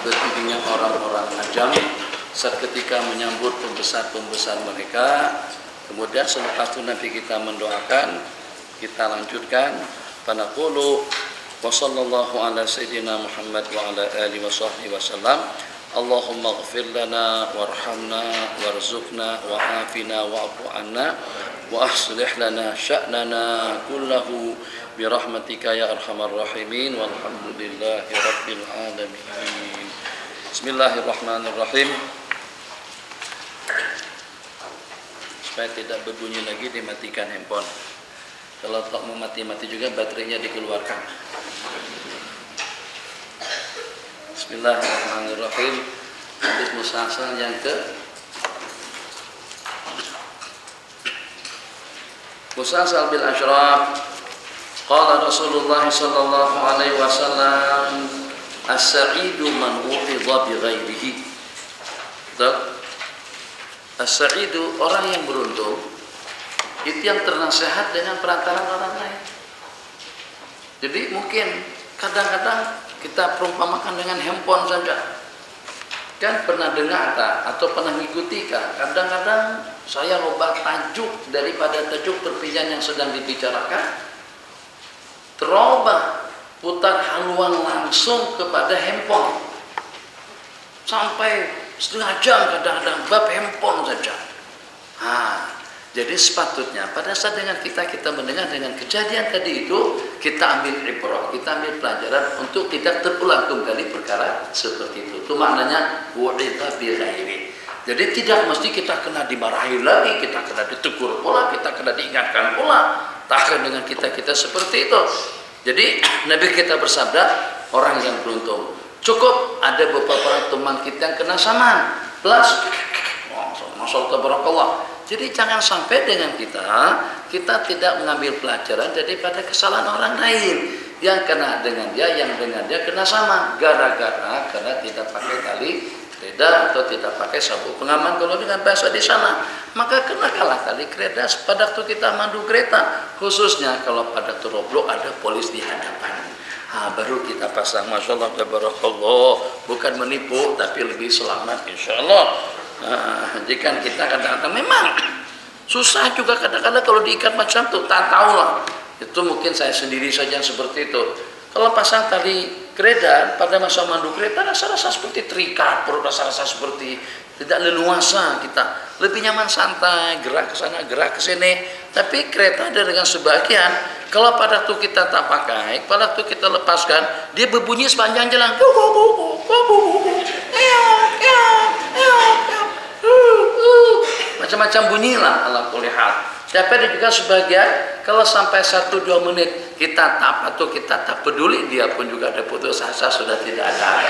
seperti dengan orang-orang ajam seketika menyambut pembesar-pembesar mereka. Kemudian selepas itu Nabi kita mendoakan, kita lanjutkan panaqulu wa sallallahu ala sayyidina Muhammad wa ala alihi wa sahbihi wasallam. Allahumma ighfir lana warhamna warzuqna wa'afina wa'fu anna wa aslih lana sya'nana kullahu birahmatika ya arhamar rahimin walhamdulillahi rabbil alamin. Bismillahirrahmanirrahim. Supaya tidak berbunyi lagi dimatikan handphone. Kalau tak mau mati-mati juga baterainya dikeluarkan. Bismillahirrahmanirrahim. Hadis musalsal yang ke musalsal bil asyraf. Qala Rasulullah sallallahu alaihi wasallam, as-sa'idu man uqidha bi ghairihi. As-sa'idu orang yang beruntung itu yang ternasihat dengan perantaraan orang lain. Jadi mungkin kadang-kadang kita perumpamakan dengan handphone saja. Kan pernah dengar atau pernah mengikuti kadang-kadang saya rubah tajuk daripada tajuk perpindahan yang sedang dibicarakan, terubah putar haluan langsung kepada handphone sampai setengah jam kadang-kadang bab handphone saja. Jadi sepatutnya pada saat dengan kita mendengar dengan kejadian tadi itu, kita ambil ibrah, kita ambil pelajaran untuk tidak terulang kembali perkara seperti itu. Itu maknanya wa'idha bi ghairi. Jadi tidak mesti kita kena dimarahi lagi, kita kena ditegur pula, kita kena diingatkan pula. Takkan dengan kita seperti itu. Jadi Nabi kita bersabda, orang yang beruntung cukup ada beberapa teman kita yang kena saman plus masyaallah tabarakallah. Jadi jangan sampai dengan kita tidak mengambil pelajaran daripada kesalahan orang lain. Yang kena dengan dia, yang dengan dia kena sama. Gara-gara karena tidak pakai tali kreda atau tidak pakai sabuk pengaman kalau dengan bahasa di sana. Maka kena kalah tali kreda pada waktu kita mandu kereta. Khususnya kalau pada teroblok ada polis di hadapan. Baru kita pasang masyaallah tabarakallah. Bukan menipu tapi lebih selamat insyaallah. Jika kita kadang-kadang memang susah juga kadang-kadang kalau diikat macam itu, tak tahulah. Itu mungkin saya sendiri saja yang seperti itu. Kalau pasang tali kreda pada masa mandu kereta rasa-rasa seperti terikat, perut rasa-rasa seperti tidak leluasa kita. Lebih nyaman santai, gerak ke sana, gerak ke sini. Tapi kereta ada dengan sebagian, kalau pada waktu kita tak pakai, pada waktu kita lepaskan, dia berbunyi sepanjang jalan. Macam-macam bunyilah ala kulli hal. Tapi ada juga sebagian kalau sampai 1-2 menit kita tak patuh, kita tak peduli, dia pun juga ada putus asa, sudah tidak ada.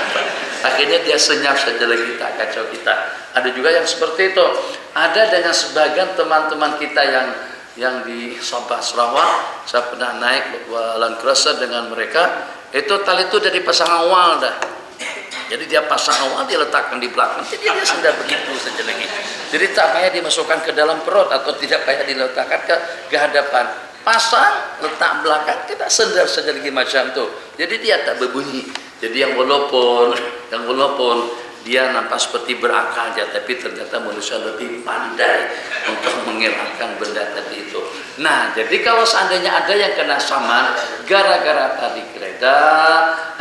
Akhirnya dia senyap saja lagi, tak kacau kita. Ada juga yang seperti itu. Ada dengan sebagian teman-teman kita yang di Sabah Sarawak, saya pernah naik Land Cruiser dengan mereka. Itu tali itu dari pasang awal dah. Jadi dia pasang awal, dia letakkan di belakang, jadi dia sendal begitu saja lagi. Jadi tak payah dimasukkan ke dalam perut atau tidak payah diletakkan ke hadapan. Pasang, letak belakang, kita sendal saja lagi macam tu. Jadi dia tak berbunyi. Jadi yang walaupun dia nampak seperti berakal aja, tapi ternyata manusia lebih pandai untuk mengelakkan benda tadi itu. Nah, jadi kalau seandainya ada yang kena saman gara-gara tali kereta,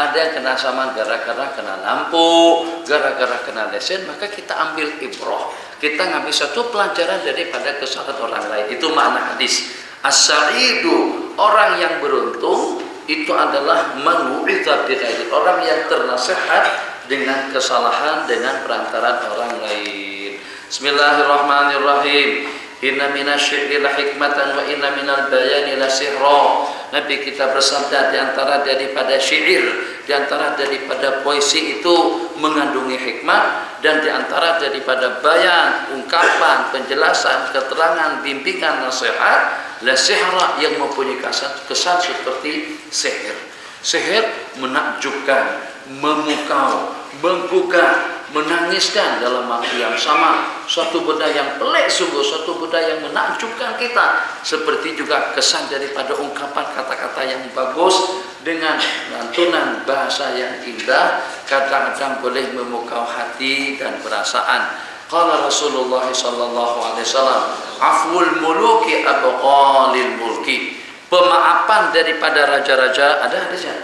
ada yang kena saman gara-gara kena lampu, gara-gara kena lesen, maka kita ambil ibrah. Kita ngambil satu pelajaran daripada kesalahan orang lain. Itu makna hadis. As-sa'idu, orang yang beruntung itu adalah man wu'idha bi ghairi, orang yang ternasihat dengan kesalahan dengan perantaraan orang lain. Bismillahirrahmanirrahim. Inna minasyi'ri la hikmatan wa inna minal bayani la sihra. Nabi kita bersabda, di antara daripada syair, di antara daripada puisi itu mengandungi hikmah, dan di antara daripada bayan, ungkapan, penjelasan, keterangan, bimbingan, nasihat, la sihra, yang mempunyai kesan seperti sihir. Sihir menakjubkan, memukau, menggugah, menangiskan dalam waktu yang sama. Suatu benda yang pelik sungguh, suatu benda yang menakjubkan kita. Seperti juga kesan daripada ungkapan kata-kata yang bagus dengan lantunan bahasa yang indah, kadang-kadang boleh memukau hati dan perasaan. Qala Rasulullah sallallahu alaihi wasallam, afwul muluki abqalil mulki. Pemaafan daripada raja-raja, ada hadisnya.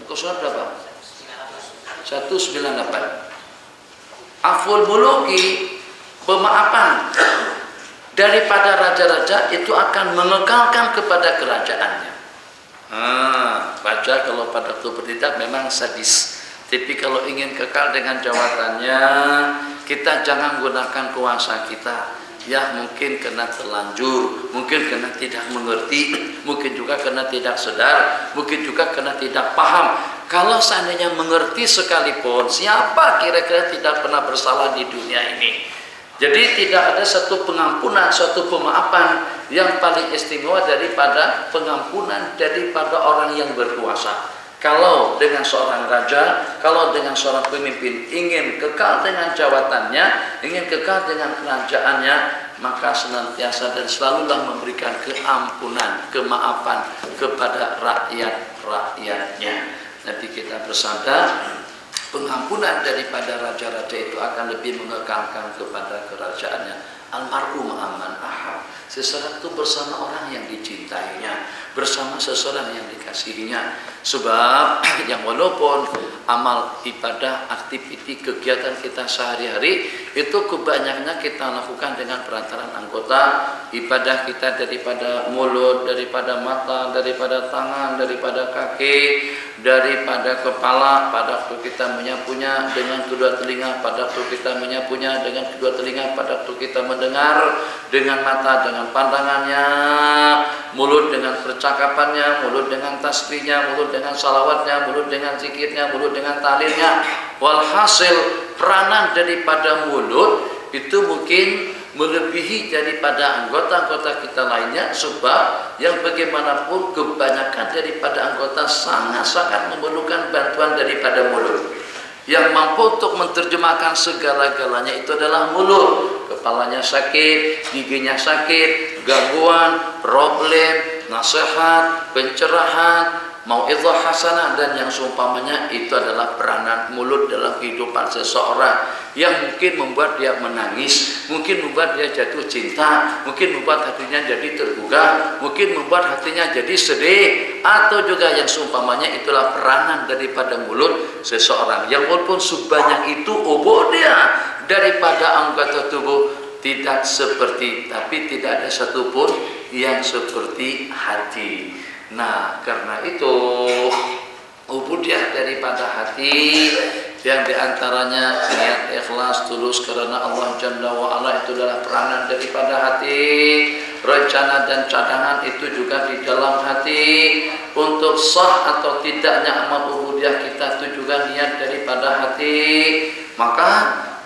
Muka surat berapa? 198. Afwul muluki, pemaafan daripada raja-raja itu akan mengekalkan kepada kerajaannya. Raja kalau pada waktu bertindak memang sadis. Tapi kalau ingin kekal dengan jabatannya, kita jangan gunakan kuasa kita. Ya mungkin karena terlanjur, mungkin karena tidak mengerti, mungkin juga karena tidak sadar, mungkin juga karena tidak paham. Kalau seandainya mengerti sekalipun, siapa kira-kira tidak pernah bersalah di dunia ini? Jadi tidak ada satu pengampunan, satu pemaafan yang paling istimewa daripada pengampunan daripada orang yang berkuasa. Kalau dengan seorang raja, kalau dengan seorang pemimpin ingin kekal dengan jabatannya, ingin kekal dengan kerajaannya, maka senantiasa dan selalulah memberikan keampunan, kemaafan kepada rakyat-rakyatnya. Nanti kita bersandar, pengampunan daripada raja-raja itu akan lebih mengekalkan kepada kerajaannya. Almarhum aman ahab, seseorang itu bersama orang yang dicintainya, bersama seseorang yang dikasihinya. Sebab yang walaupun amal ibadah, aktiviti kegiatan kita sehari-hari itu kebanyakannya kita lakukan dengan perantaraan anggota ibadah kita, daripada mulut, daripada mata, daripada tangan, daripada kaki, daripada kepala. Pada waktu kita menyapunya dengan kedua telinga, pada waktu kita menyapunya dengan kedua telinga, pada waktu kita mendengar dengan mata, dengan pandangannya, mulut dengan percakapannya, mulut dengan tasbihnya, mulut dengan salawatnya, mulut dengan zikirnya, mulut dengan tahlilnya. Walhasil peranan daripada mulut itu mungkin melebihi daripada anggota-anggota kita lainnya, sebab yang bagaimanapun kebanyakan daripada anggota sangat-sangat memerlukan bantuan daripada mulut. Yang mampu untuk menerjemahkan segala-galanya itu adalah mulut. Kepalanya sakit, giginya sakit, gangguan, problem, nasihat, pencerahan, mau'izah hasanah dan yang seumpamanya, itu adalah peranan mulut dalam kehidupan seseorang yang mungkin membuat dia menangis, mungkin membuat dia jatuh cinta, mungkin membuat hatinya jadi tergugah, mungkin membuat hatinya jadi sedih, atau juga yang seumpamanya. Itulah peranan daripada mulut seseorang yang walaupun sebanyak itu dia daripada anggota tubuh tidak seperti, tapi tidak ada satupun yang seperti hati. Nah, karena itu ubudiyah daripada hati yang diantaranya niat ikhlas tulus karena Allah Jalla wa Ala, itu adalah peranan daripada hati. Rencana dan cadangan itu juga di dalam hati. Untuk sah atau tidaknya amal ubudiyah kita itu juga niat daripada hati. Maka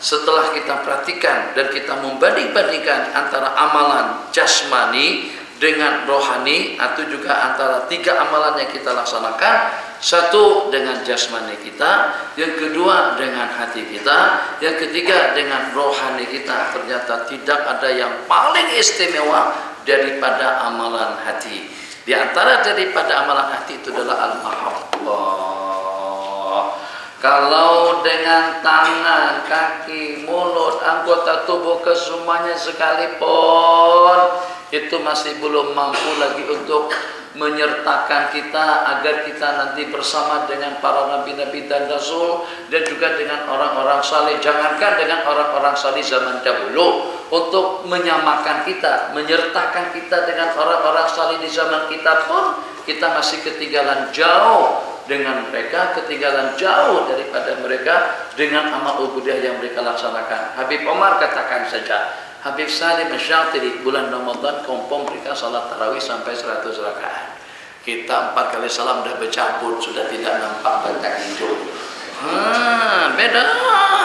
setelah kita perhatikan dan kita membanding-bandingkan antara amalan jasmani dengan rohani, atau juga antara tiga amalan yang kita laksanakan, satu dengan jasmani kita, yang kedua dengan hati kita, yang ketiga dengan rohani kita, ternyata tidak ada yang paling istimewa daripada amalan hati. Di antara daripada amalan hati itu adalah al-mahabbah. Kalau dengan tangan, kaki, mulut, anggota tubuh kesemuanya sekalipun, itu masih belum mampu lagi untuk menyertakan kita agar kita nanti bersama dengan para nabi-nabi dan rasul, dan juga dengan orang-orang saleh. Jangankan dengan orang-orang saleh zaman dahulu, untuk menyamakan kita, menyertakan kita dengan orang-orang saleh di zaman kita pun, kita masih ketinggalan jauh dengan mereka, ketinggalan jauh daripada mereka dengan amal ubudiyah yang mereka laksanakan. Habib Omar katakan saja, Habib Salim Syatiri bulan Ramadan kompong mereka salat tarawih sampai 100 rakaat. Kita 4 kali salam sudah bercabut, sudah tidak nampak batang hijau. Beda.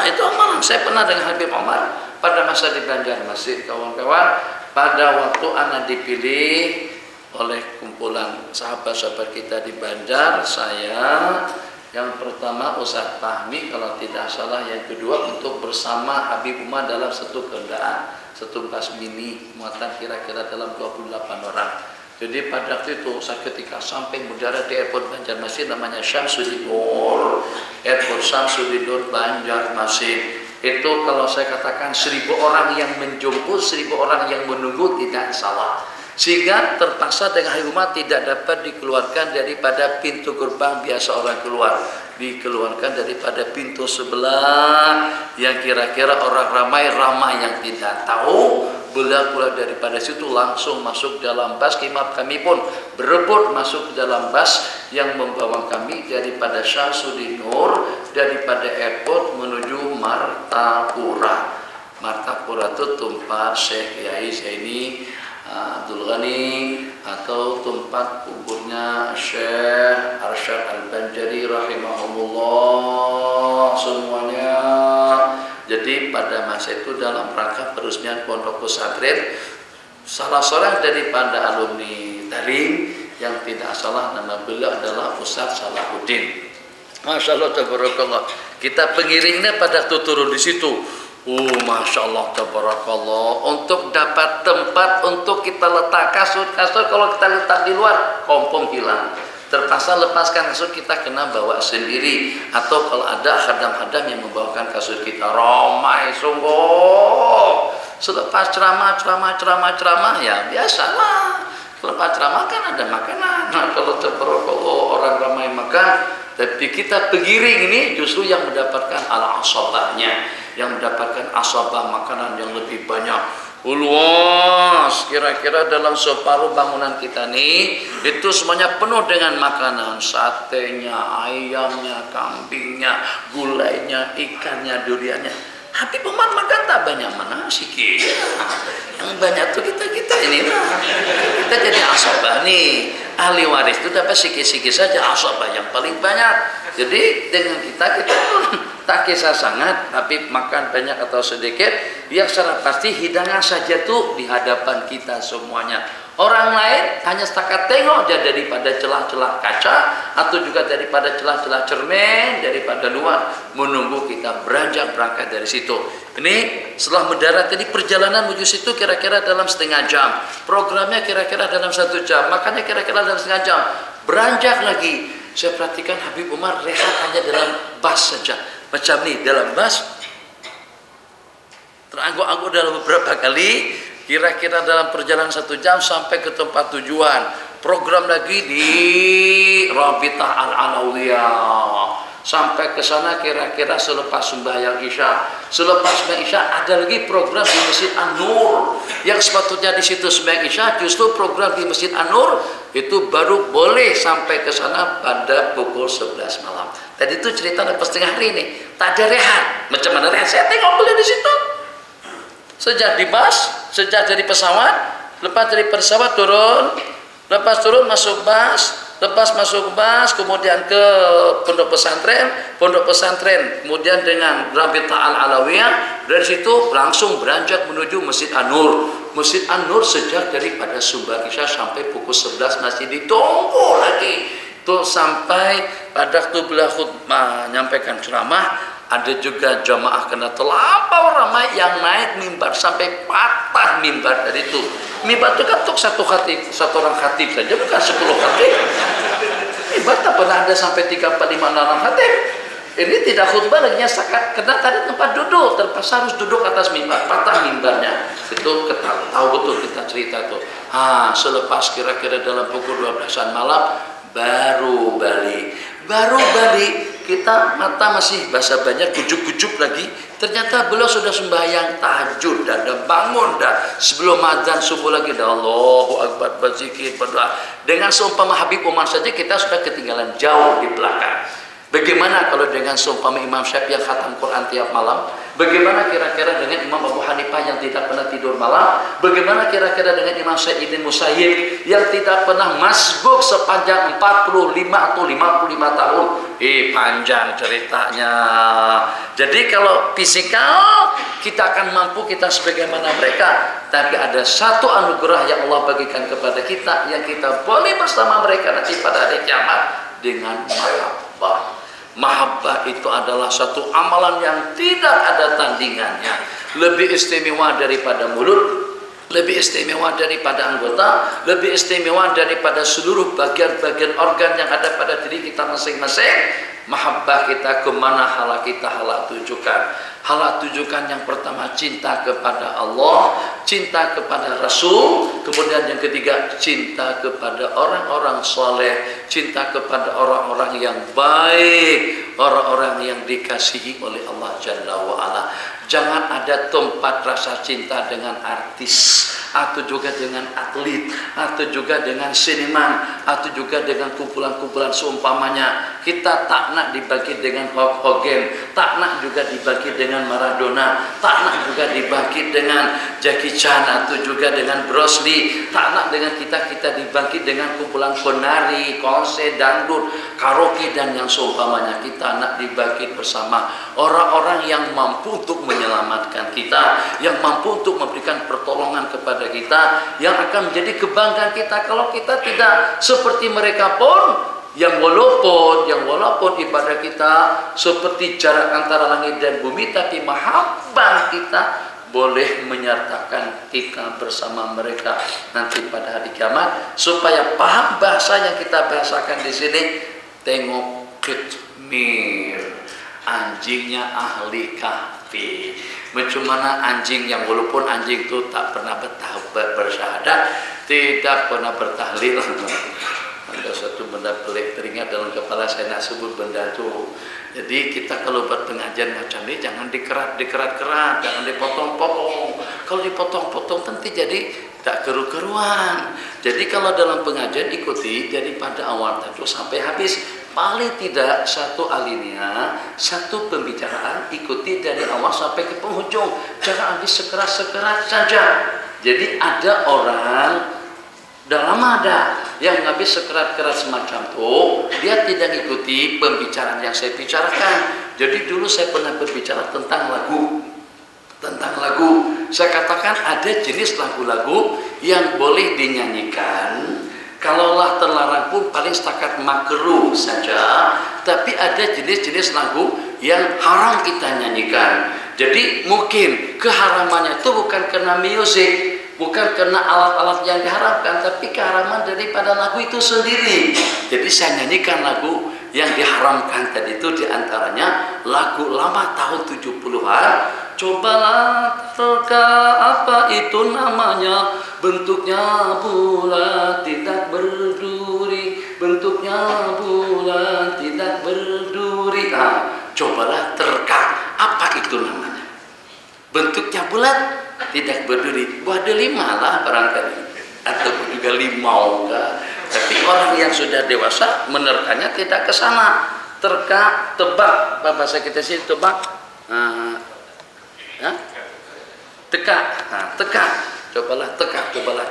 Itu amalan. Saya pernah dengan Habib Omar pada masa di Banjarmasin, kawan-kawan. Pada waktu anak dipilih oleh kumpulan sahabat-sahabat kita di Banjar, saya Yang pertama Ustaz Fahmi kalau tidak salah, yang kedua untuk bersama Habib Umar dalam satu kendaraan, satu bus mini muatan kira-kira dalam 28 orang. Jadi pada waktu itu saya ketika sampai mendarat di airport Banjarmasin namanya Syamsuddin Nur, airport Syamsuddin Nur Banjarmasin. Itu kalau saya katakan 1000 orang yang menjemput, 1000 orang yang menunggu tidak salah. Sehingga terpaksa dengan Habib Umar tidak dapat dikeluarkan daripada pintu gerbang biasa orang keluar, dikeluarkan daripada pintu sebelah yang kira-kira orang ramai yang tidak tahu. Beliau keluar daripada situ langsung masuk dalam bus. Kami pun berebut masuk ke dalam bus yang membawa kami daripada Syamsuddin Nur, daripada airport menuju Martapura. Martapura itu tempat Syekh Yai Zaini Abdul Ghani atau tempat kuburnya Syekh Arsyad Al-Banjari rahimahumullah semuanya. Jadi pada masa itu dalam rangka peresmian pondok pesantren, salah seorang daripada alumni Tarim yang tidak salah nama beliau adalah Ustaz Salahuddin. Masya Allah tabarakallah. Kita pengiringnya pada turun di situ. Masya Allah tabarakallah. Untuk dapat tempat untuk kita letak kasur kalau kita letak di luar kompom hilang. Terpaksa lepaskan kasur, kita kena bawa sendiri. Atau kalau ada hadam-hadam yang membawakan kasur kita, ramai sungguh. Selepas ceramah ya biasalah. Selepas ceramah kan ada makanan. Nah kalau tabarakallah orang ramai makan, tapi kita pengiring ini justru yang mendapatkan al-asabahnya, yang mendapatkan asabah makanan yang lebih banyak. Luas, kira-kira dalam separuh bangunan kita nih itu semuanya penuh dengan makanan, satenya, ayamnya, kambingnya, gulainya, ikannya, duriannya. Habib Umar makan tak banyak mana sikit. Yang banyak tuh kita ini lah. Kita jadi asabah nih. Ahli waris itu dapat sikit-sikit saja, asabah yang paling banyak. Jadi dengan kita pun tak kisah sangat, tapi makan banyak atau sedikit, yang secara pasti hidangan saja tuh di hadapan kita semuanya. Orang lain hanya setakat tengok aja daripada celah-celah kaca atau juga daripada celah-celah cermin daripada luar, menunggu kita beranjak berangkat dari situ. Ini setelah mendarat tadi perjalanan menuju situ kira-kira dalam setengah jam. Programnya kira-kira dalam 1 jam, makanya kira-kira dalam setengah jam. Beranjak lagi, saya perhatikan Habib Umar rehat hanya dalam bus saja. Macam nih dalam bus, terangguk-angguk dalam beberapa kali. Kira-kira dalam perjalanan 1 jam sampai ke tempat tujuan. Program lagi di Rabitah Al-Alawiyah. Sampai ke sana kira-kira selepas sembahyang Isya. Selepas sembahyang Isya ada lagi program di Masjid An-Nur. Yang sepatutnya di situ sembahyang Isya, justru program di Masjid An-Nur itu baru boleh sampai ke sana pada pukul 11 malam. Tadi itu cerita lepas tengah hari ini. Tak ada rehat. Macam mana rehat? Saya tengok beliau di situ. Sejak di bus, sejak dari pesawat, lepas dari pesawat turun, lepas turun masuk bus, lepas masuk bus kemudian ke pondok pesantren, kemudian dengan Rabitah Al-Alawiyah, dari situ langsung beranjak menuju Masjid An-Nur. Masjid An-Nur sejak daripada subuh Isya sampai pukul 11 masih ditunggu lagi. Tuh sampai pada waktu beliau khutbah menyampaikan ceramah, ada juga jamaah kena terlampau ramai yang naik mimbar sampai patah mimbar dari itu. Mimbar itu kan untuk satu orang khatib saja, bukan 10 khatib. Mimbar tak pernah ada sampai 3, 4, 5, 6 khatib. Ini tidak khutbah lagi nyasakan, karena tadi tempat duduk, terpaksa harus duduk atas mimbar, patah mimbarnya. Itu tahu betul kita cerita itu. Selepas kira-kira dalam pukul 12-an malam baru balik. Kita mata masih basah banyak, kujuk-kujuk lagi. Ternyata beliau sudah sembahyang tahajud dan bangun dah sebelum azan subuh lagi dah Allahu Akbar, berzikir, berdoa. Dengan seumpama Habib Umar saja kita sudah ketinggalan jauh di belakang. Bagaimana kalau dengan seumpama Imam Syafi'i yang khatam Quran tiap malam? Bagaimana kira-kira dengan Imam Abu Hanifah yang tidak pernah tidur malam? Bagaimana kira-kira dengan Imam Sa'id bin Musayyib yang tidak pernah masbuk sepanjang 45 atau 55 tahun? Panjang ceritanya. Jadi kalau fisikal kita akan mampu kita sebagaimana mereka, tapi ada satu anugerah yang Allah bagikan kepada kita yang kita boleh bersama mereka nanti pada hari kiamat dengan mahabbah. Mahabbah itu adalah satu amalan yang tidak ada tandingannya. Lebih istimewa daripada mulut, lebih istimewa daripada anggota, lebih istimewa daripada seluruh bagian-bagian organ yang ada pada diri kita masing-masing. Mahabbah kita kemana hala kita hala tujukan. Hala tujukan yang pertama cinta kepada Allah, cinta kepada Rasul, kemudian yang ketiga cinta kepada orang-orang soleh, cinta kepada orang-orang yang baik, orang-orang yang dikasihi oleh Allah Jalla wa'ala. Jangan ada tempat rasa cinta dengan artis, atau juga dengan atlet, atau juga dengan seniman, atau juga dengan kumpulan-kumpulan seumpamanya. Kita tak nak dibagi dengan Hulk Hogan, tak nak juga dibagi dengan Maradona, tak nak juga dibagi dengan Jackie Chan, atau juga dengan Bruce Lee, tak nak dengan kita dibagi dengan kumpulan penari, konser, dangdut, karaoke dan yang seumpamanya. Kita nak dibagi bersama orang-orang yang mampu untuk menyelamatkan kita, yang mampu untuk memberikan pertolongan kepada kita, yang akan menjadi kebanggaan kita. Kalau kita tidak seperti mereka pun, yang walaupun ibadah kita seperti jarak antara langit dan bumi, tapi mahabbah kita boleh menyertakan kita bersama mereka nanti pada hari kiamat. Supaya paham bahasa yang kita bahasakan di sini, tengok Qitmir, anjingnya ahli kahfi. Macam mana anjing yang walaupun anjing itu tak pernah bersyahadat, tidak pernah bertahlil. Ada satu benda pelik teringat dalam kepala saya, nak sebut benda itu. Jadi kita kalau buat pengajian macam ini jangan dikerat-kerat, jangan dipotong-potong. Kalau dipotong-potong nanti jadi tak keru-keruan. Jadi kalau dalam pengajian ikuti daripada awal tadi sampai habis. Paling tidak satu alinea, satu pembicaraan ikuti dari awal sampai ke penghujung. Jangan habis sekeras-sekeras saja. Jadi ada orang dalam ada yang habis sekeras-keras semacam itu, dia tidak ikuti pembicaraan yang saya bicarakan. Jadi dulu saya pernah berbicara tentang lagu. Saya katakan ada jenis lagu-lagu yang boleh dinyanyikan. Kalaulah terlarang pun paling setakat makruh saja. Tapi ada jenis-jenis lagu yang haram kita nyanyikan. Jadi mungkin keharamannya itu bukan karena musik, bukan karena alat-alat yang diharamkan, tapi keharaman daripada lagu itu sendiri. Jadi saya nyanyikan lagu yang diharamkan tadi itu diantaranya lagu lama tahun 70-an. Cobalah teka apa itu namanya, bentuknya bulat tidak berduri, bentuknya bulat tidak berduri. Nah, cobalah terka apa itu namanya, bentuknya bulat tidak berduri. Buah delima lah barangkali, atau juga limau enggak. Tapi orang yang sudah dewasa menerkanya tidak ke sana. Terka, tebak, bahasa kita sih tebak. Teka, teka, cobalah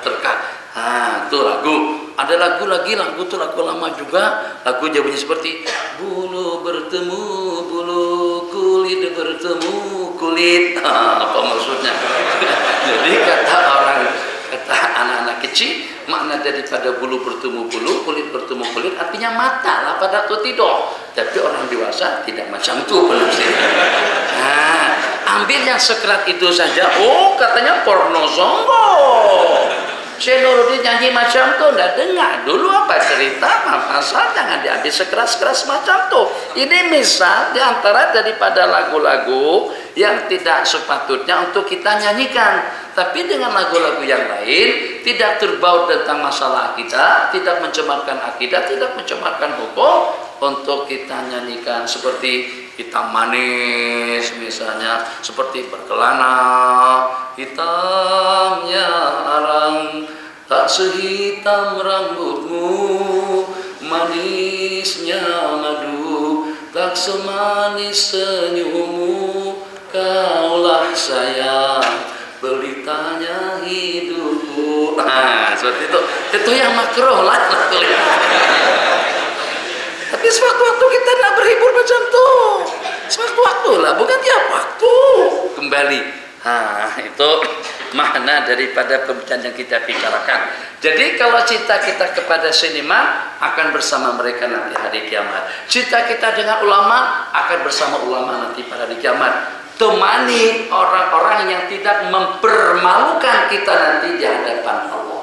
terka. Itu lagu. Ada lagu lagi, lagu itu lagu lama juga. Lagu bunyi seperti bulu bertemu bulu, kulit bertemu kulit. Apa maksudnya? Jadi kata anak-anak kecil, makna daripada bulu bertemu bulu, kulit bertemu kulit, artinya mata lah pada tu tidur. Tapi orang dewasa tidak macam itu penafsirnya. Ambil yang sekerat itu saja. Oh, katanya porno zongo. Saya Nuruddin nyanyi macam tu, ndak dengar dulu apa cerita, pasal jangan diambil sekeras-keras macam tu. Ini misal diantara daripada lagu-lagu yang tidak sepatutnya untuk kita nyanyikan. Tapi dengan lagu-lagu yang lain, tidak terbaut tentang masalah kita, tidak mencemarkan akidah, tidak mencemarkan hukum, untuk kita nyanyikan seperti hitam manis misalnya, seperti berkelana hitamnya arang, tak sehitam rambutmu, manisnya madu, tak semanis senyummu, kaulah sayang, beritanya hidupku. Seperti itu yang makruh lah. Tapi sewaktu-waktu kita nak berhibur macam tu, sewaktu-waktu lah, bukan tiap waktu. Kembali, itu makna daripada pembicaraan yang kita bicarakan. Jadi kalau cinta kita kepada seniman akan bersama mereka nanti hari kiamat. Cinta kita dengan ulama akan bersama ulama nanti pada hari kiamat. Temani orang-orang yang tidak mempermalukan kita nanti di hadapan Allah.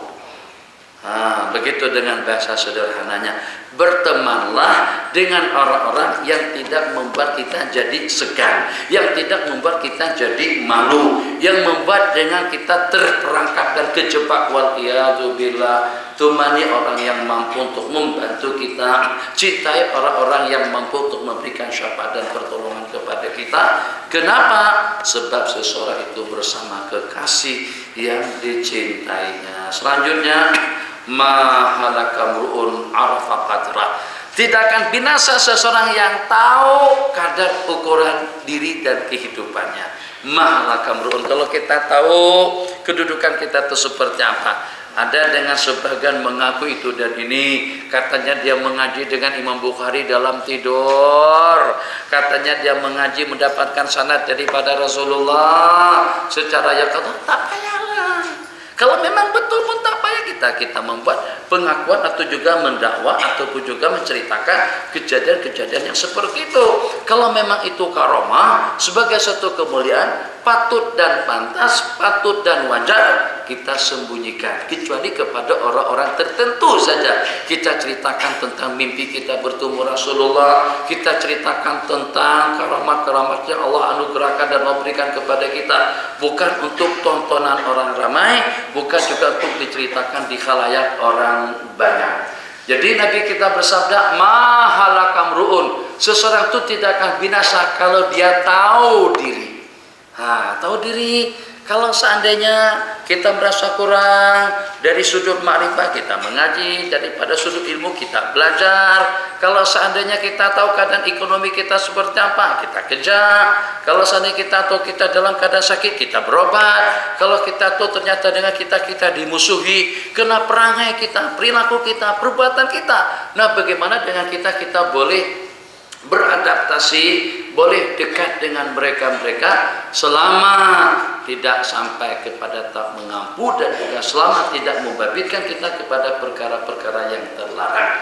Begitu dengan bahasa sederhananya. Bertemanlah dengan orang-orang yang tidak membuat kita jadi segan, yang tidak membuat kita jadi malu, yang membuat dengan kita terperangkap dan kejebak. Waliyadzubillah. Temani orang yang mampu untuk membantu kita, cintai orang-orang yang mampu untuk memberikan syafaat dan pertolongan kepada kita. Kenapa? Sebab seseorang itu bersama kekasih yang dicintainya. Selanjutnya, mahalakamruun arafa qadrah. Tidak akan binasa seseorang yang tahu kadar ukuran diri dan kehidupannya. Mahalakamruun. Kalau kita tahu kedudukan kita itu seperti apa. Ada dengan sebagian mengaku itu dan ini, katanya dia mengaji dengan Imam Bukhari dalam tidur, katanya dia mengaji mendapatkan sanad daripada Rasulullah secara yakatan. Tak payahlah. Kalau memang betul pun tak payah kita membuat pengakuan atau juga mendakwah ataupun juga menceritakan kejadian-kejadian yang seperti itu. Kalau memang itu karomah sebagai satu kemuliaan, patut dan pantas, patut dan wajar kita sembunyikan, kecuali kepada orang-orang tertentu saja. Kita ceritakan tentang mimpi kita bertemu Rasulullah, kita ceritakan tentang karamat-karamat yang Allah anugerahkan dan memberikan kepada kita, bukan untuk tontonan orang ramai, bukan juga untuk diceritakan di khalayak orang banyak. Jadi Nabi kita bersabda, mahalakamruun, seseorang itu tidak akan binasa kalau dia tahu diri. Tahu diri. Kalau seandainya kita merasa kurang dari sudut makrifat, kita mengaji, daripada sudut ilmu kita belajar. Kalau seandainya kita tahu keadaan ekonomi kita seperti apa, kita kejar. Kalau seandainya kita tahu kita dalam keadaan sakit, kita berobat. Kalau kita tahu ternyata dengan kita dimusuhi, kena perangai kita, perilaku kita, perbuatan kita. Nah, bagaimana dengan kita boleh beradaptasi, boleh dekat dengan mereka-mereka selama tidak sampai kepada tak mengampu dan juga selama tidak membabitkan kita kepada perkara-perkara yang terlarang.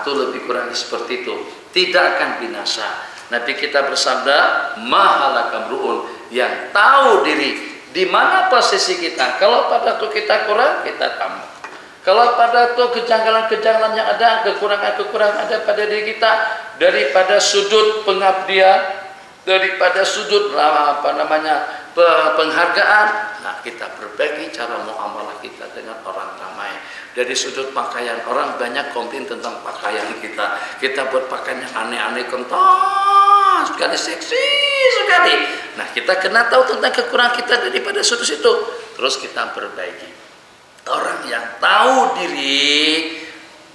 Itu lebih kurang seperti itu. Tidak akan binasa. Nabi kita bersabda, mahalakamruun, yang tahu diri di mana posisi kita. Kalau pada itu kita kurang, kita tambah. Kalau pada itu kejanggalan-kejanggalan yang ada, kekurangan-kekurangan ada pada diri kita, daripada sudut pengabdian, daripada sudut penghargaan, nah kita perbaiki cara muamalah kita dengan orang ramai. Dari sudut pakaian, orang banyak komplain tentang pakaian kita buat pakaian yang aneh-aneh, kental sekali, seksi sekali. Nah, kita kena tahu tentang kekurangan kita daripada sudut situ, terus kita perbaiki. Orang yang tahu diri,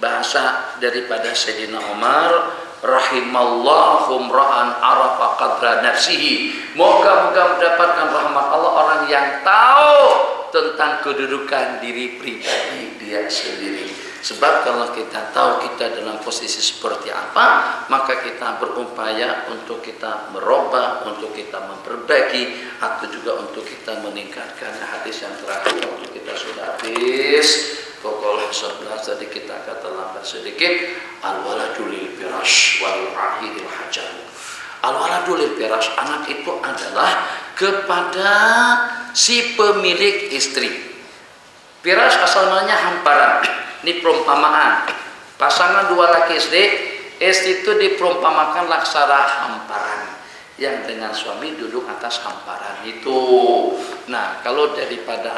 bahasa daripada Sayyidina Umar, rahimallahu ra'an arafa qadra nafsihi. Moga-moga mendapatkan rahmat Allah orang yang tahu tentang kedudukan diri pribadi dia sendiri. Sebab kalau kita tahu kita dalam posisi seperti apa, maka kita berupaya untuk kita merubah, untuk kita memperbaiki, atau juga untuk kita meningkatkan. Hadis yang terakhir waktu kita sudah habis, pukul 11 tadi kita kata lambat sedikit. Al-waladu lil firash wal ahidil hajar. Al-waladu lil firash, anak itu adalah kepada si pemilik istri. Firash asalnya hamparan. Ini perumpamaan. Pasangan dua laki istri itu diperumpamakan laksana hamparan yang dengan suami duduk atas hamparan itu. Nah, kalau daripada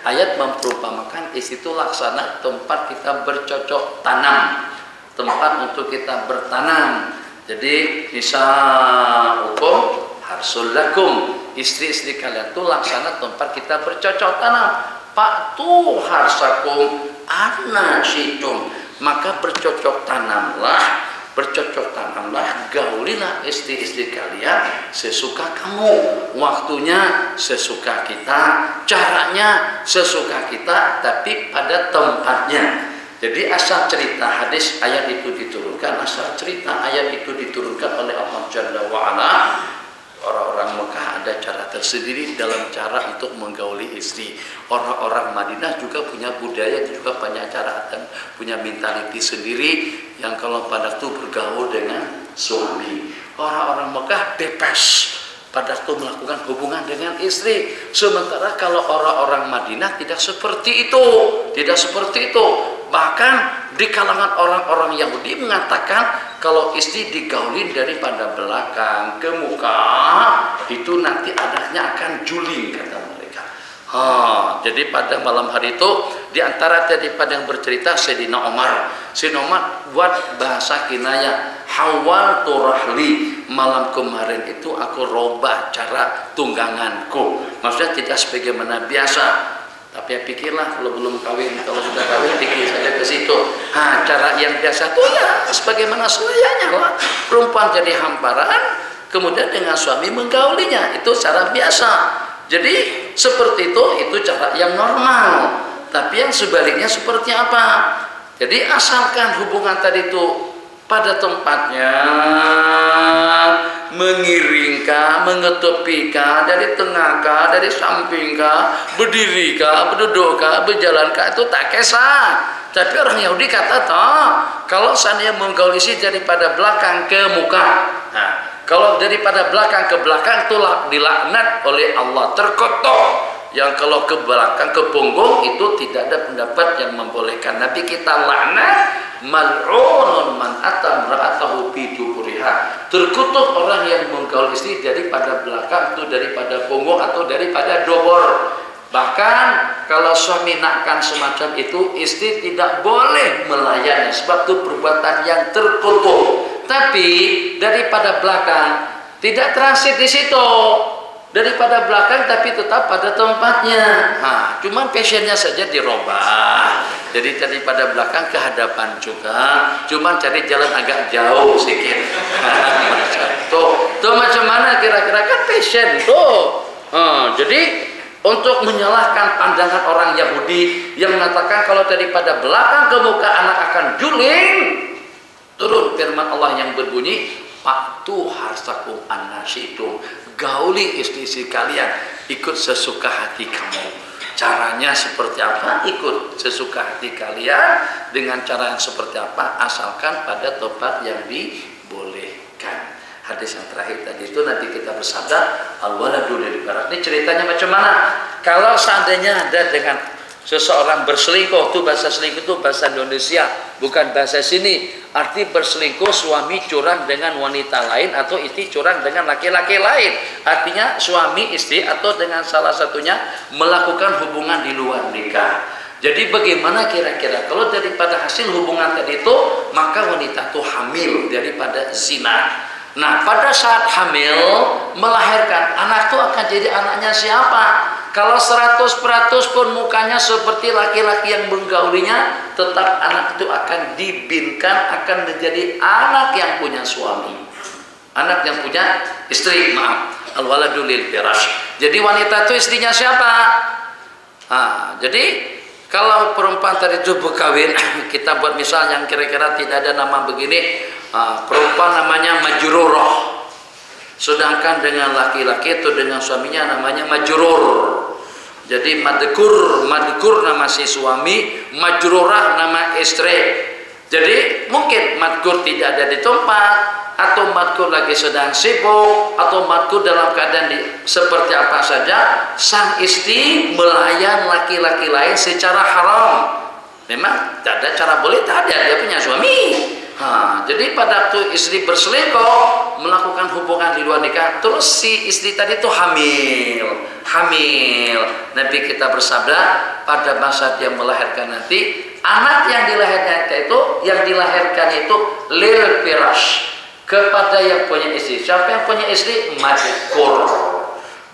ayat memperumpamakan istri itu laksana tempat kita bercocok tanam, tempat untuk kita bertanam. Jadi nisa hukum harsul lakum, istri-istri kalian itu laksana tempat kita bercocok tanam. Pak tu harsakum anna syi'tum, maka bercocok tanamlah, gaulilah istri-istri kalian sesuka kamu, waktunya sesuka kita, caranya sesuka kita, tapi pada tempatnya. Jadi asal cerita hadis ayat itu diturunkan, oleh Allah Jalla wa'ala Orang-orang Mekah ada cara tersendiri dalam cara untuk menggauli istri. Orang-orang Madinah juga punya budaya, juga punya cara dan punya mentaliti sendiri yang kalau pada itu bergaul dengan suami. Orang-orang Mekah bebas pada itu melakukan hubungan dengan istri. Sementara kalau orang-orang Madinah tidak seperti itu, tidak seperti itu. Bahkan di kalangan orang-orang Yahudi mengatakan kalau istri digaulin daripada belakang ke muka, itu nanti anaknya akan juling, kata mereka. Jadi pada malam hari itu, di antara daripada yang bercerita Sayyidina Umar buat bahasa kinayah, hawal turahli, malam kemarin itu aku robah cara tungganganku. Maksudnya tidak sebagaimana biasa. Tapi ya pikirlah, kalau belum kawin, kalau sudah kawin pikir saja ke situ. Cara yang biasa tuh ya sebagaimana selayaknya lah. Perempuan jadi hamparan, kemudian dengan suami menggaulinya, itu cara biasa. Jadi seperti itu cara yang normal. Tapi yang sebaliknya seperti apa? Jadi asalkan hubungan tadi itu pada tempatnya, mengiringkah, mengetupikah, dari tengahkah, dari sampingkah, berdirikah, berdudukkah, berjalankah, itu tak kisah. Tapi orang Yahudi kata, kalau seandainya menggaulisi daripada belakang ke muka, kalau daripada belakang ke belakang itu dilaknat oleh Allah, terkutuk. Yang kalau ke belakang, ke punggung, itu tidak ada pendapat yang membolehkan. Nabi kita laknat, mal'unun man atam ra'atahu fi duburiha. Terkutuk orang yang menggaul istri daripada belakang, itu daripada punggung atau daripada dubur. Bahkan kalau suami nakkan semacam itu, istri tidak boleh melayani, sebab itu perbuatan yang terkutuk. Tapi daripada belakang tidak transit di situ. Daripada belakang tapi tetap pada tempatnya. Cuman fashionnya saja dirubah. Jadi daripada belakang ke hadapan juga. Cuman cari jalan agak jauh sedikit. Tuh macam mana kira-kira, kan fashion tuh. Jadi untuk menyalahkan pandangan orang Yahudi yang mengatakan kalau daripada belakang ke muka anak akan juling, turun firman Allah yang berbunyi, Faktu harsakum annasyitum, gauli istri-istri kalian ikut sesuka hati kamu. Caranya seperti apa? Ikut sesuka hati kalian dengan cara yang seperti apa, asalkan pada tempat yang dibolehkan. Hadis yang terakhir tadi itu nanti kita bersabda al-waladu lil barat. Ini ceritanya macam mana? Kalau seandainya ada dengan seseorang berselingkuh, itu bahasa selingkuh itu bahasa Indonesia, bukan bahasa sini. Arti berselingkuh, suami curang dengan wanita lain atau istri curang dengan laki-laki lain. Artinya suami istri atau dengan salah satunya melakukan hubungan di luar nikah. Jadi bagaimana kira-kira kalau daripada hasil hubungan tadi itu, maka wanita itu hamil daripada zina. Nah, pada saat hamil melahirkan, anak itu akan jadi anaknya siapa? Kalau 100% pun mukanya seperti laki-laki yang menggaulinya, tetap anak itu akan dibinkan, akan menjadi anak yang punya suami, anak yang punya istri. Al-waladu lil firash. Jadi wanita itu istrinya siapa? Jadi kalau perempuan tadi itu berkawin, kita buat misal yang kira-kira tidak ada nama begini, perempuan namanya majrurah. Sedangkan dengan laki-laki itu dengan suaminya namanya majrur. Jadi madkur nama si suami, majrurah nama istri. Jadi mungkin madkur tidak ada di tempat, atau madkur lagi sedang sibuk, atau madkur dalam keadaan seperti apa saja, sang istri melayan laki-laki lain secara haram. Memang tak ada cara boleh, tak ada, dia punya suami. Jadi pada waktu istri berselingkuh, melakukan hubungan di luar nikah, terus si istri tadi itu hamil. Nabi kita bersabda, pada masa dia melahirkan nanti, anak yang dilahirkan itu lil firash, kepada yang punya istri. Siapa yang punya istri? Majkur.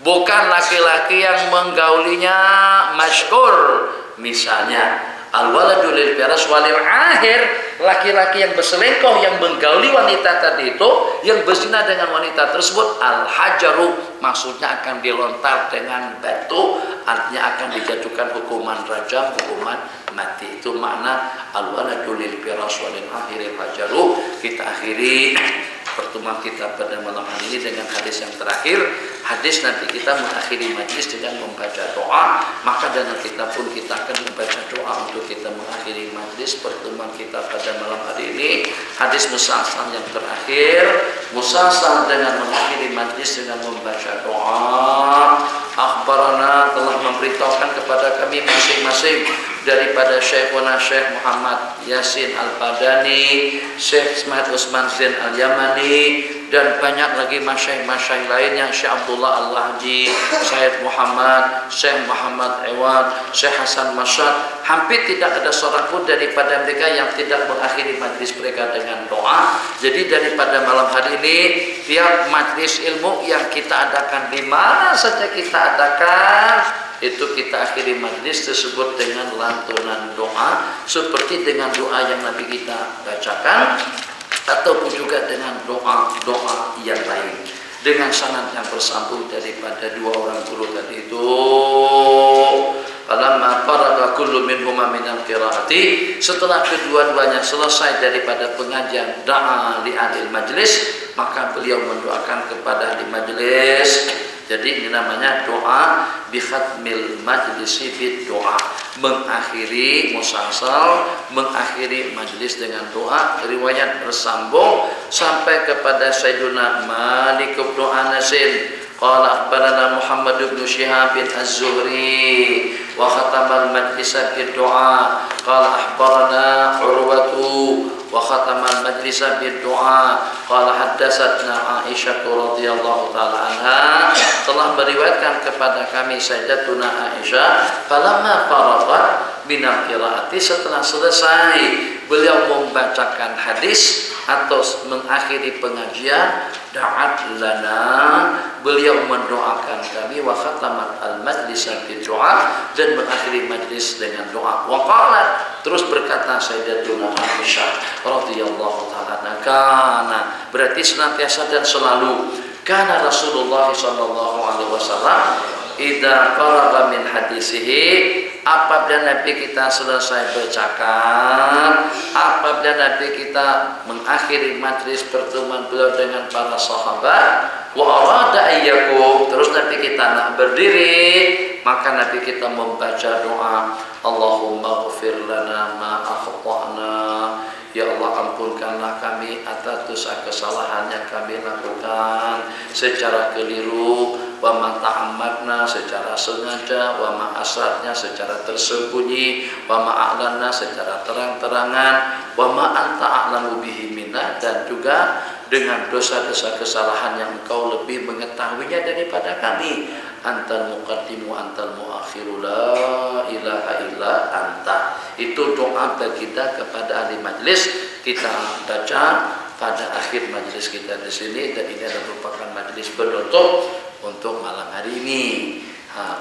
Bukan laki-laki yang menggaulinya mashkur. Misalnya al-waladu lil firash walil akhir, laki-laki yang berselingkuh yang menggauli wanita tadi itu, yang berzina dengan wanita tersebut, al-hajaru, maksudnya akan dilontar dengan batu, artinya akan dijatuhkan hukuman rajam, hukuman mati. Itu makna al-waladu lil firash walil akhir al-hajaru. Kita akhiri pertemuan kita pada malam hari ini dengan hadis yang terakhir. Hadis nanti kita mengakhiri majlis dengan membaca doa, maka dengan kita pun kita akan membaca doa untuk kita mengakhiri majlis pertemuan kita pada malam hari ini. Hadis musalsal yang terakhir, musalsal dengan mengakhiri majlis dengan membaca doa. Akhbarana telah memberitahukan kepada kami masing-masing daripada Syekhuna Syekh Muhammad Yasin Al-Padani, Syekh Ismail Usman Zain Al-Yamani, dan banyak lagi masyaikh-masyaikh lainnya, Syekh Abdullah Al-Lahji, Syekh Muhammad, Syekh Muhammad Ewan, Syekh Hasan Masyad. Hampir tidak ada seorang pun daripada mereka yang tidak mengakhiri majlis mereka dengan doa. Jadi daripada malam hari ini, tiap majlis ilmu yang kita adakan di mana saja kita adakan, itu kita akhiri majlis tersebut dengan lantunan doa, seperti dengan doa yang Nabi kita bacakan, ataupun juga dengan doa-doa yang lain, dengan sanad yang bersambung daripada dua orang guru tadi itu. Falamma faraga kullu minhuma min al-qiraati, setelah kedua-duanya selesai daripada pengajian da'a li ahli majlis, maka beliau mendoakan kepada ahli majlis. Jadi ini namanya doa bi khatmil majlisi bid doa, mengakhiri musalsal, mengakhiri majlis dengan doa. Riwayat bersambung sampai kepada Sayyiduna Malik bin Anasin, qala akhbarana Muhammad bin Syihab bin Az-Zuhri wa khatamal majlisa bid doa, qala akhbarana Urwatu wa khatamal majlisa bid doa, qala haddatsatna Aisyah radhiyallahu taala anha, telah meriwayatkan kepada kami Sayyidatuna Aisyah, falamma faragat minal qiraati, setelah selesai beliau membacakan hadis atau mengakhiri pengajian, da'at lana, beliau mendoakan kami, wa khatamat al majlisa bid doa, dan mengakhiri majlis dengan doa. Wa qalat, terus berkata Sayyidatuna Aisyah radhiyallahu taala, kana, berarti senantiasa dan selalu, kana Rasulullah sallallahu alaihi wasallam idza faragha min hadisihi, apabila Nabi kita selesai bacakan, apabila Nabi kita mengakhiri majlis pertemuan beliau dengan para sahabat, wa arada ayyakum, terus Nabi kita nak berdiri, maka Nabi kita membaca doa, Allahumma ghfir lana ma akhtana, ya Allah ampunkanlah kami atas dosa kesalahan yang kami lakukan secara keliru, wa ma ta'ammadna, secara sengaja, wa ma asratnya, secara tersembunyi, wa ma a'lanna, secara terang-terangan, wa ma anta a'lamu bihi minna, dan juga dengan dosa-dosa kesalahan yang engkau lebih mengetahuinya daripada kami. Antal muqaddimu antal muakhiru, la ilaha illa anta. Itu doa baginda kepada ahli majlis, kita baca pada akhir majlis kita di sini, dan ini adalah merupakan majlis penutup untuk malam hari ini.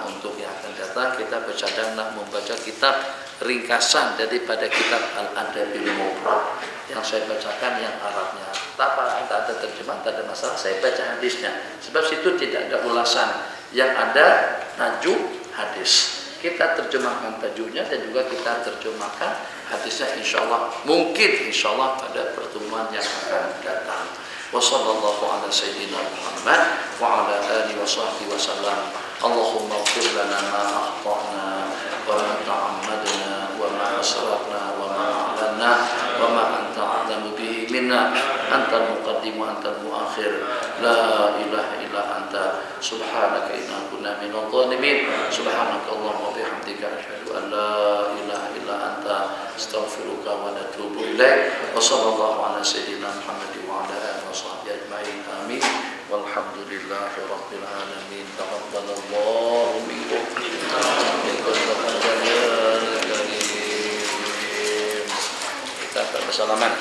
Untuk yang akan datang kita bercadang nak membaca kitab ringkasan daripada kitab Al-Adabil Mufrad yang saya bacakan yang Arabnya. Tak ada terjemahan, tak ada masalah, saya baca hadisnya. Sebab situ tidak ada ulasan, yang ada tajuk hadis. Kita terjemahkan tajuknya dan juga kita terjemahkan hadisnya, insyaallah, mungkin insyaallah pada pertemuan yang akan datang. Wassallallahu ala sayyidina Muhammad wa ala alihi wa sahbihi wasallam. Allahumma ighfir lana ma akhtana wa ma ta'ammadna wa ma asrafna wa ma a'lanna wa ma anta a'lamu bihi minna, antal muqaddim wa antal muakhir, la ilaha illa anta, subhanaka inna kunna minadh dhalimin, subhanaka Allahumma wa bihamdika asyhadu an la ilaha illa anta, astaghfiruka wa atubu ilaik. Wa sallallahu ala sayyidina Muhammad wa ala alihi wa sahbihi ajma'in. Amin. Walhamdulillahi rabbil alamin. Taqabbalallahu minkum. Kita bersalaman.